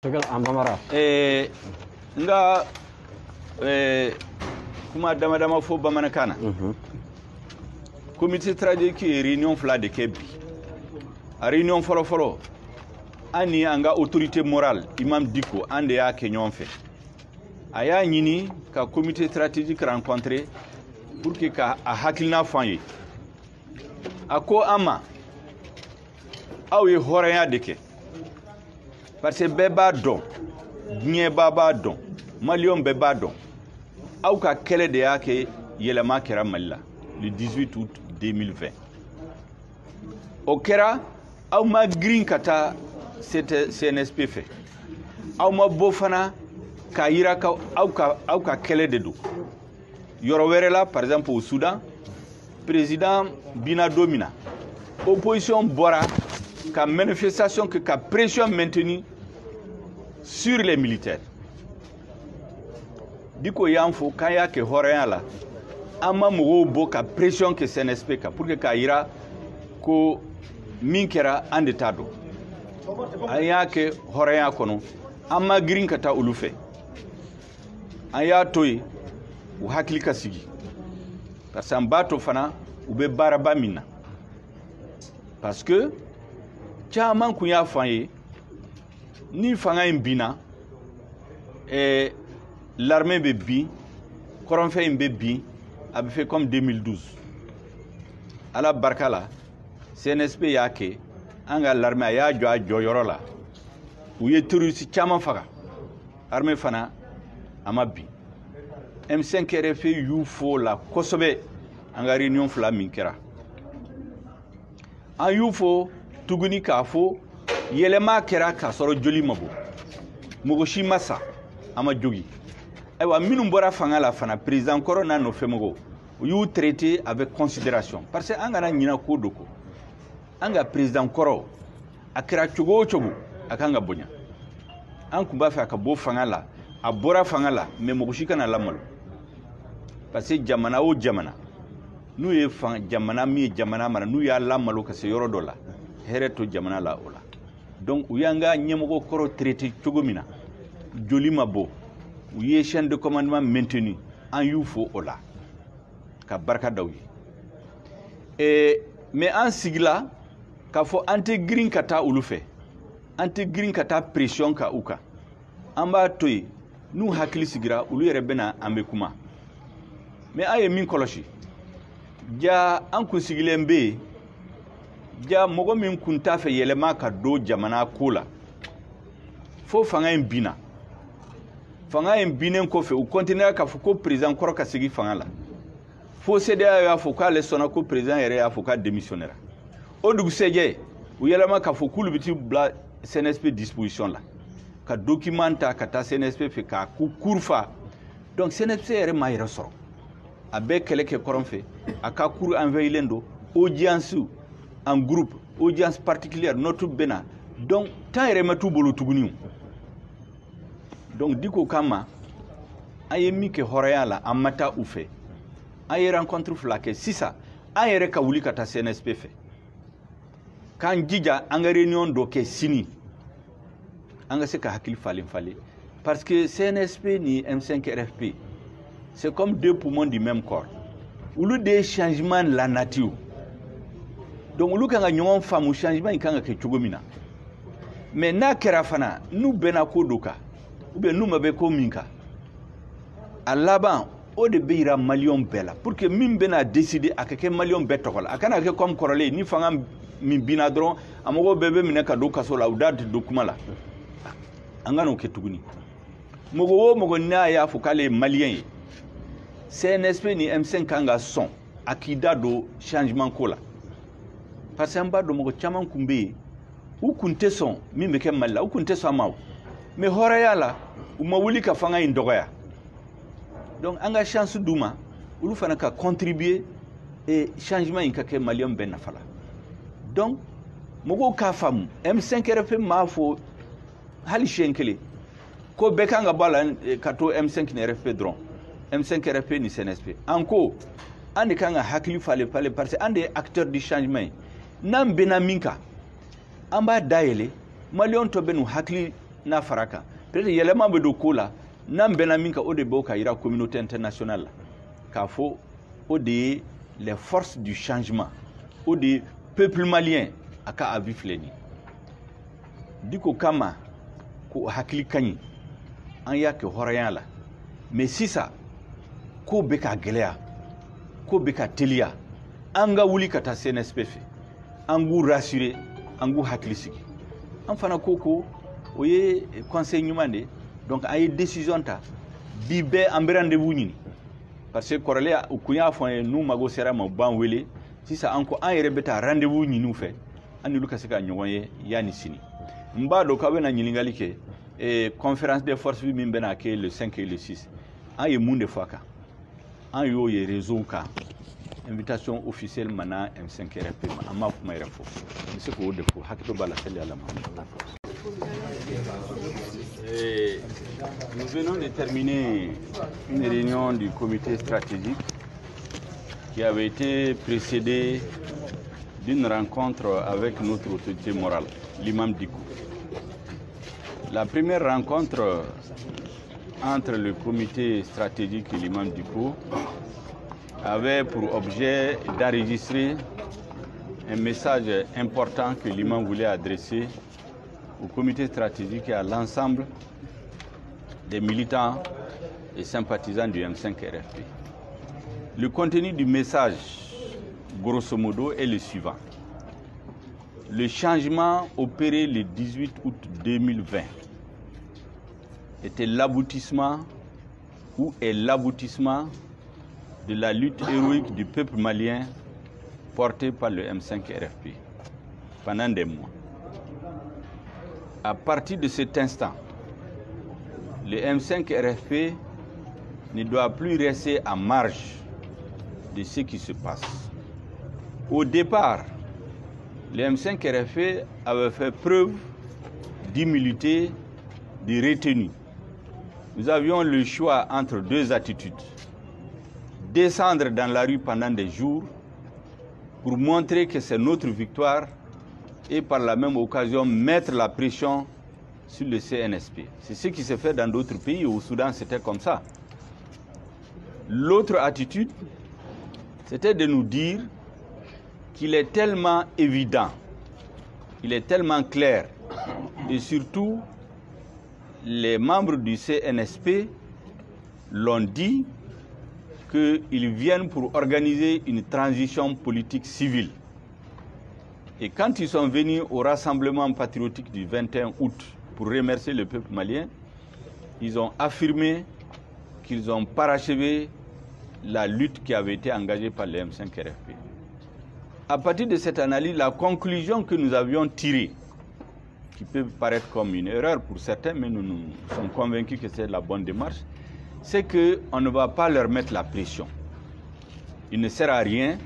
nga kuma dama fo bamanakana comité stratégique réunion fla de kebi a réunion folo ani anga autorité morale imam Diko ande ya kenyon fe aya nyini ka comité stratégique rencontrer pour que ka a hakilna fanye ako ama awe horaya deke parce que beba don nye baba don malion beba don au ka kele de yake yelema kera malila le 18 août 2020 au kera au ma green kata c'était CNSP fait au ma bofana ka yira ka au ka kele de do yoro werela par exemple au Soudan président Bina Domina opposition bora ka manifestation que ka pression maintenue sur les militaires diko yanfo kaya ke horeya la ama mo bo ka pression que CNSP ka pour que ka ira ko minkera ande tado aya ke horeya kono ama green kata ulufe aya toy u hakli ka sigi parce que bato fana ube baraba minna parce que chaman ku ya fanye ni fanga imbina l'armée be bi koron fe imbe bi a fait comme 2012 ala barkala CNSP yake anga l'armée ya jo yorola u ye terroriste chaman faga armée fana amabi M5 RFI UFO la kosobe anga réunion fla minkera an UFO tuguni ka fo yelema kera ka soro joli mabo mogoshi masa ama jogi aywa minum bora fanga la fana président corona no femogo yu traité avec considération parce que angana nyina ko doko anga président koro akira chogo akanga bonya an kumba fa ka bo fanga la abora fanga la mais mogoshi kana la malo parce que jamana o jamana nu ye fanga jamana mi jamana mara nu ya la malo ka se yoro dola hereto jamana la ola donc uyanga nyemogo koro traité chogomina joli mabo uye chaîne de commandement maintenu en UFO ola ka barka dawi mais en sigla ka fo anti-green kata ulufe anti-green kata pression ka uka amba toy nu hakili sigira ulu yere bena ambe kuma mais aye min koloshi ja an kun sigile mbe ja mogo min kunta fe yelema ka do jamana kola fo fanga en bina fanga en binen ko fe u continuer ka fo ko président koro ka sigi fanga la fo CDA ya fo ka le sona ko président yere ya fo ka démissionnaire o dugu seje u yelema ka fo kulu biti bla CNSP disposition la ka documenta ka ta CNSP fe ka ku kurfa donc CNSP yere ma yere soro abe kele ke koron fe aka kuru enveilendo audience en groupe, audience particulière, notre bena. Donc, tant et remetou bolo tuguniu. Donc, diko kama, aye mi ke horeya la amata ufe. Aye rencontre flake sisa, aye reka wuli kata CNSP fe. Kan jija, anga réunion doke sini. Anga se ka hakil fale. Parce que CNSP ni M5 RFP, c'est comme deux poumons du même corps. Ou le des changements de la nature. Donc ulu kanga nyongon famu changement ikanga ke chugomina mais na kera fana nu bena ko doka ube nu mabe ko minka alaban o de beira malion bela pour que min bena décider akake malion betokola akana ke comme korole ni fanga min bina dron amogo bebe mineka do kasola udad dokumala angano ke tuguni mogo na ya fukale malien CNSP ni M5 kanga son akida do changement kola parce que amba do mo chaman kumbe u kunte son mi meke malla u kunte so maw mais horaya la u mawuli ka fanga indogoya donc anga chance duma ulu fana ka contribuer et changement in ka ke malion ben fala donc mogo ka fam M5 RFP ma fo hali shenkele ko bekanga bala ka to M5 ne RFP dron M5 RFP ni CNSP anko ande kanga hakili fale parce que ande acteur du changement nam bena minka amba daele malion to benu hakli n'a faraka peut-être yɛlɛma bɛ don ko la n'an bɛnna min kan o de b'o ka yira communauté internationale la k'a fɔ o de ye les forces du changement o de ye peuple malien a ka avis filɛ nin ye diko kama ko hakili ka ɲi an y'a kɛ hɔrɔnya la mais sisan ko bɛ ka gɛlɛya ko bɛ ka teliya an ka wuli ka taa CNSP fɛ an k'u rassurer an k'u hakili sigi an fana ko o ye conseil ɲuman de donc an ye décision ta bi bɛɛ an bɛ rendez-vous ɲini parce que kɔrɔlen u kun y'a fɔ an ye n'u mago sera ma u b'an wele sisan an ko an yɛrɛ bɛ taa rendez-vous ɲini u fɛ an n'olu ka se ka ɲɔgɔn ye yanni sini n b'a dɔn k'aw bɛna ɲininkali kɛ conférence des forces vives min bɛna kɛ le 5 et le 6 an ye mun de fɔ a kan an y'o ye réseau kan invitation officielle mana M5 RFP ma an m'a kuma yɛrɛ fɔ n bɛ se k'o de fɔ hakili b'a la seli ala ma. Nous venons de terminer une réunion du comité stratégique qui avait été précédée d'une rencontre avec notre autorité morale, l'imam Dicko. La première rencontre entre le comité stratégique et l'imam Dicko avait pour objet d'enregistrer un message important que l'imam voulait adresser au comité stratégique et à l'ensemble des militants et sympathisants du M5 RFP. Le contenu du message, grosso modo, est le suivant. Le changement opéré le 18 août 2020 était l'aboutissement ou est l'aboutissement de la lutte héroïque du peuple malien portée par le M5 RFP pendant des mois. À partir de cet instant, le M5 RFP ne doit plus rester à marge de ce qui se passe. Au départ, le M5 RFP avait fait preuve d'humilité, de retenue. Nous avions le choix entre deux attitudes. Descendre dans la rue pendant des jours pour montrer que c'est notre victoire et par la même occasion mettre la pression sur le CNSP. C'est ce qui s'est fait dans d'autres pays. Au Soudan, c'était comme ça. L'autre attitude, c'était de nous dire qu'il est tellement évident, il est tellement clair, et surtout, les membres du CNSP l'ont dit, qu'ils viennent pour organiser une transition politique civile. Et quand ils sont venus au rassemblement patriotique du 21 août pour remercier le peuple malien, ils ont affirmé qu'ils ont parachevé la lutte qui avait été engagée par le M5 RFP. À partir de cette analyse, la conclusion que nous avions tirée, qui peut paraître comme une erreur pour certains, mais nous sommes convaincus que c'est la bonne démarche, c'est qu'on ne va pas leur mettre la pression. Il ne sert à rien.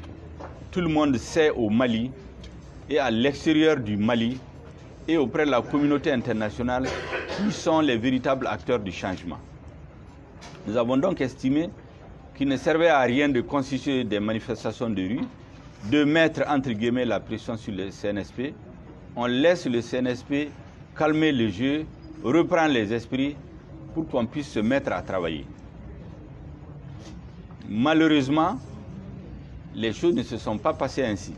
Tout le monde sait au Mali et à l'extérieur du Mali et auprès de la communauté internationale qui sont les véritables acteurs du changement. Nous avons donc estimé qu'il ne servait à rien de constituer des manifestations de rue, de mettre entre guillemets la pression sur le CNSP. On laisse le CNSP calmer le jeu, reprendre les esprits pour qu'on puisse se mettre à travailler. Malheureusement, les choses ne se sont pas passées ainsi.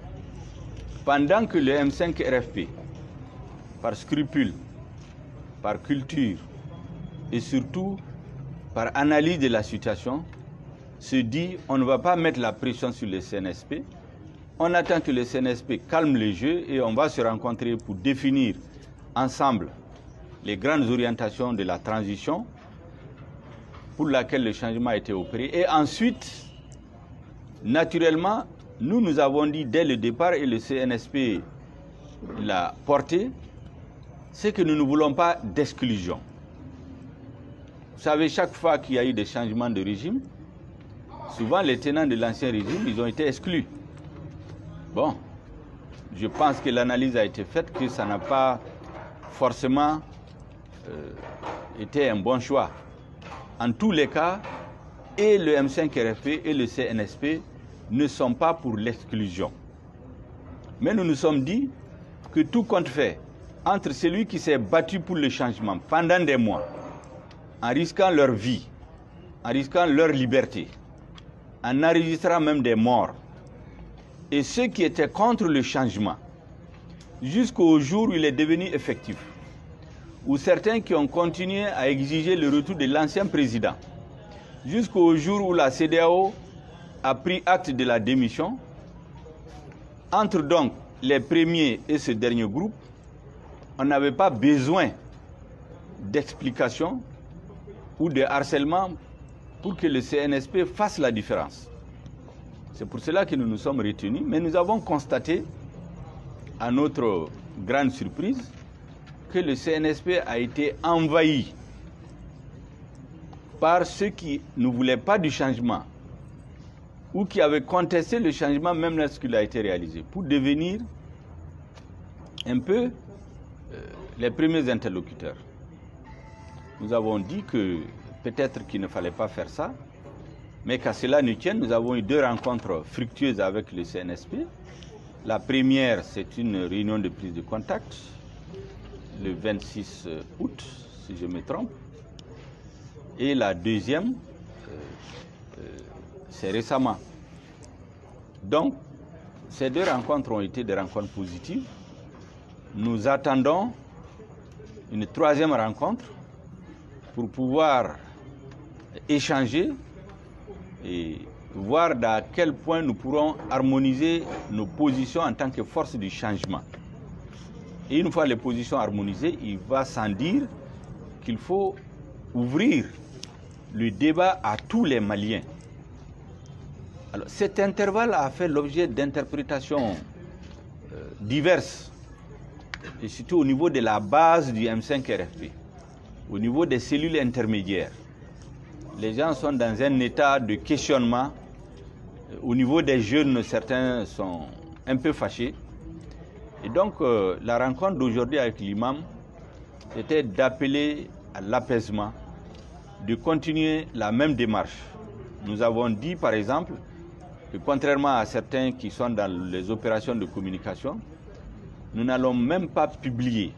Pendant que le M5 RFP, par scrupule, par culture et surtout par analyse de la situation, se dit on ne va pas mettre la pression sur le CNSP, on attend que le CNSP calme le jeu et on va se rencontrer pour définir ensemble les grandes orientations de la transition pour laquelle le changement a été opéré. Et ensuite, naturellement, nous avons dit dès le départ, et le CNSP l'a porté, c'est que nous ne voulons pas d'exclusion. Vous savez, chaque fois qu'il y a eu des changements de régime, souvent les tenants de l'ancien régime, ils ont été exclus. Bon, je pense que l'analyse a été faite, que ça n'a pas forcément été un bon choix. En tous les cas, et le M5 RFP et le CNSP ne sont pas pour l'exclusion. Mais nous nous sommes dit que tout compte fait, entre celui qui s'est battu pour le changement pendant des mois, en risquant leur vie, en risquant leur liberté, en enregistrant même des morts, et ceux qui étaient contre le changement, jusqu'au jour où il est devenu effectif, ou certains qui ont continué à exiger le retour de l'ancien président, jusqu'au jour où la CEDEAO a pris acte de la démission. Entre donc les premiers et ce dernier groupe, on n'avait pas besoin d'explications ou de harcèlement pour que le CNSP fasse la différence. C'est pour cela que nous nous sommes retenus, mais nous avons constaté, à notre grande surprise, que le CNSP a été envahi par ceux qui ne voulaient pas du changement ou qui avaient contesté le changement même lorsqu'il a été réalisé, pour devenir un peu les premiers interlocuteurs. Nous avons dit que peut-être qu'il ne fallait pas faire ça, mais qu'à cela ne tienne, nous avons eu 2 rencontres fructueuses avec le CNSP. La première, c'est une réunion de prise de contact, le 26 août, si je me trompe. Et la deuxième, c'est récemment. Donc, ces 2 rencontres ont été des rencontres positives. Nous attendons une 3e rencontre pour pouvoir échanger et voir à quel point nous pourrons harmoniser nos positions en tant que force du changement. Et une fois les positions harmonisées, il va sans dire qu'il faut ouvrir le débat à tous les Maliens. Alors, cet intervalle a fait l'objet d'interprétations diverses, et surtout au niveau de la base du M5-RFP, au niveau des cellules intermédiaires. Les gens sont dans un état de questionnement. Au niveau des jeunes, certains sont un peu fâchés. Et donc, la rencontre d'aujourd'hui avec l'imam était d'appeler à l'apaisement, de continuer la même démarche. Nous avons dit, par exemple, que contrairement à certains qui sont dans les opérations de communication, nous n'allons même pas publier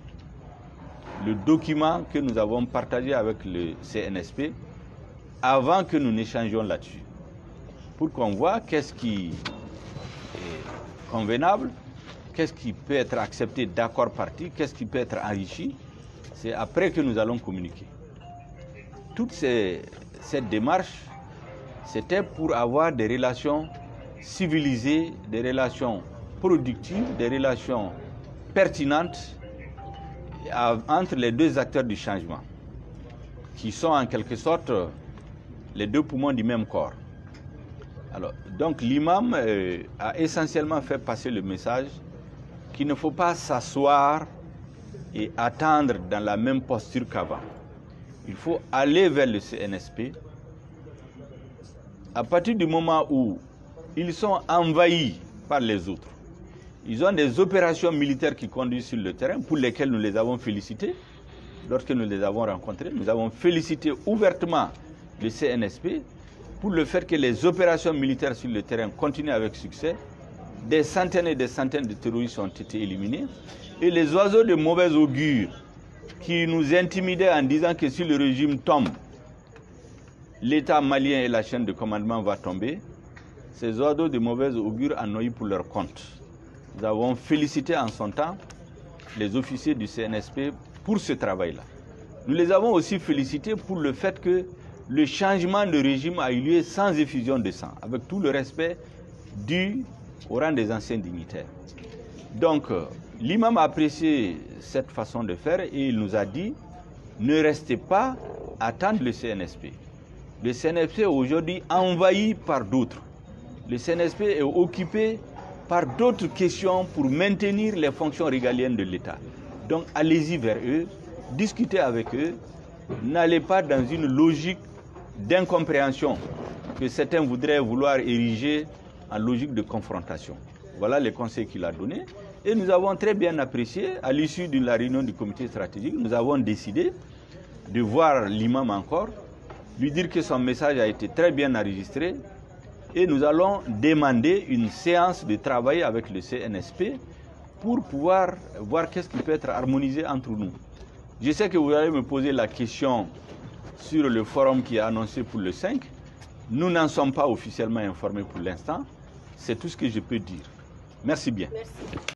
le document que nous avons partagé avec le CNSP avant que nous n'échangions là-dessus, pour qu'on voit qu'est-ce qui est convenable, qu'est-ce qui peut être accepté d'accord parti, qu'est-ce qui peut être enrichi. C'est après que nous allons communiquer. Toute cette démarche, c'était pour avoir des relations civilisées, des relations productives, des relations pertinentes entre les 2 acteurs du changement, qui sont en quelque sorte les 2 poumons du même corps. Alors, donc l'imam a essentiellement fait passer le message qu'il ne faut pas s'asseoir et attendre dans la même posture qu'avant. Il faut aller vers le CNSP. À partir du moment où ils sont envahis par les autres, ils ont des opérations militaires qui conduisent sur le terrain, pour lesquelles nous les avons félicités. Lorsque nous les avons rencontrés, nous avons félicité ouvertement le CNSP pour le fait que les opérations militaires sur le terrain continuent avec succès. Des centaines et des centaines de terroristes ont été éliminés. Et les oiseaux de mauvais augure qui nous intimidaient en disant que si le régime tombe, l'État malien et la chaîne de commandement va tomber, ces oiseaux de mauvais augure en ont eu pour leur compte. Nous avons félicité en son temps les officiers du CNSP pour ce travail-là. Nous les avons aussi félicités pour le fait que le changement de régime a eu lieu sans effusion de sang, avec tout le respect dû au rang des anciens dignitaires. Donc, l'imam a apprécié cette façon de faire et il nous a dit « Ne restez pas à attendre le CNSP ». Le CNSP est aujourd'hui envahi par d'autres. Le CNSP est occupé par d'autres questions pour maintenir les fonctions régaliennes de l'État. Donc, allez-y vers eux, discutez avec eux, n'allez pas dans une logique d'incompréhension que certains voudraient ériger en logique de confrontation. Voilà les conseils qu'il a donnés. Et nous avons très bien apprécié, à l'issue de la réunion du comité stratégique, nous avons décidé de voir l'imam encore, lui dire que son message a été très bien enregistré et nous allons demander une séance de travail avec le CNSP pour pouvoir voir qu'est-ce qui peut être harmonisé entre nous. Je sais que vous allez me poser la question sur le forum qui est annoncé pour le 5. Nous n'en sommes pas officiellement informés pour l'instant. C'est tout ce que je peux dire. Merci bien. Merci.